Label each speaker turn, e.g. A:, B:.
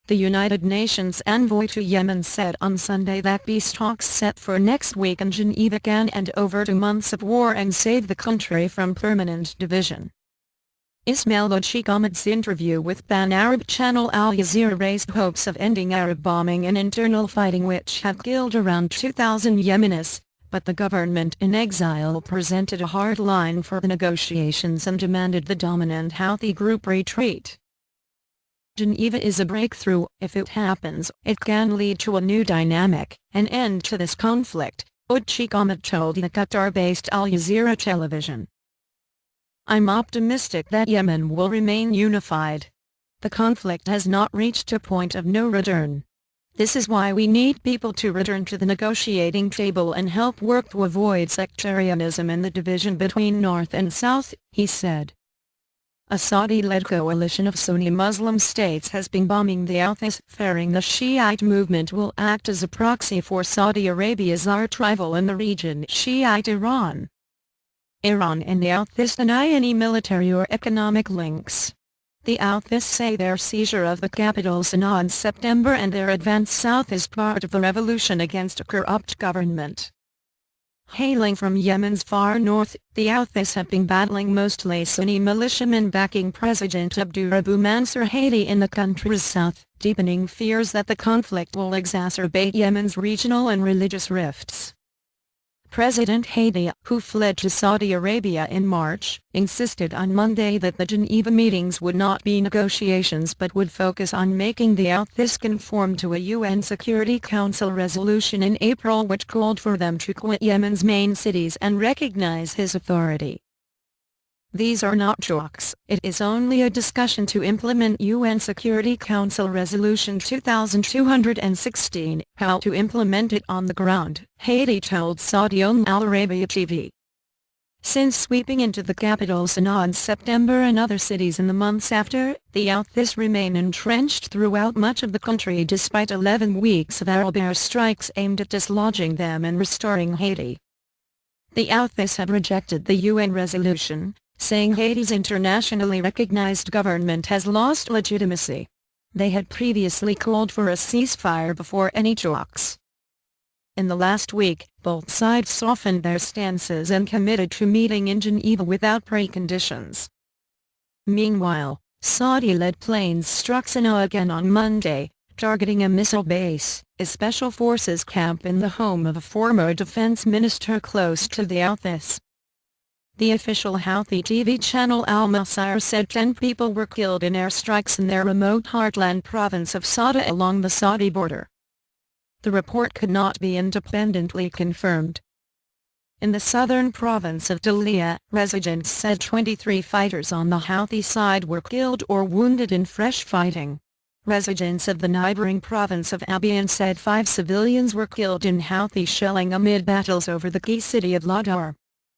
A: The United Nations envoy to Yemen said on Sunday that peace talks set for next week in Geneva can end over 2 months of war and save the country from permanent division. Ismail Ould Cheikh Ahmed's interview with pan-Arab channel Al Jazeera raised hopes of ending Arab bombing and internal fighting which had killed around 2,000 Yemenis, but the government in exile presented a hard line for the negotiations and demanded the dominant Houthi group retreat. Geneva is a breakthrough. If it happens, it can lead to a new dynamic, an end to this conflict, Ould Cheikh Ahmed told the Qatar-based Al Jazeera television. I'm optimistic that Yemen will remain unified. The conflict has not reached a point of no return. This is why we need people to return to the negotiating table and help work to avoid sectarianism and the division between North and South, he said. A Saudi-led coalition of Sunni Muslim states has been bombing the Houthis, fearing the Shiite movement will act as a proxy for Saudi Arabia's arch rival in the region, Shiite Iran. Iran and the Houthis deny any military or economic links. The Houthis say their seizure of the capital Sana'a in September and their advance south is part of the revolution against a corrupt government. Hailing from Yemen's far north, the Houthis have been battling mostly Sunni militiamen backing President Abdurabu Mansur Hadi in the country's south, deepening fears that the conflict will exacerbate Yemen's regional and religious rifts. President Hadi, who fled to Saudi Arabia in March, insisted on Monday that the Geneva meetings would not be negotiations but would focus on making the Houthis conform to a UN Security Council resolution in April which called for them to quit Yemen's main cities and recognize his authority. These are not jokes, it is only a discussion to implement UN Security Council Resolution 2216, how to implement it on the ground, Hadi told Saudi-owned Al Arabiya TV. Since sweeping into the capital Sana'a in September and other cities in the months after, the Houthis remain entrenched throughout much of the country despite 11 weeks of Arab air strikes aimed at dislodging them and restoring Hadi. The Houthis have rejected the UN resolution, saying Hadi's internationally recognized government has lost legitimacy. They had previously called for a ceasefire before any talks. In the last week, both sides softened their stances and committed to meeting in Geneva without preconditions. Meanwhile, Saudi-led planes struck Sana'a again on Monday, targeting a missile base, a special forces camp in the home of a former defense minister close to the Houthis. The official Houthi TV channel Al Masirah said 10 people were killed in airstrikes in their remote heartland province of Sada along the Saudi border. The report could not be independently confirmed. In the southern province of Dalia, residents said 23 fighters on the Houthi side were killed or wounded in fresh fighting. Residents of the neighboring province of Abiyan said 5 civilians were killed in Houthi shelling amid battles over the key city of Ladar.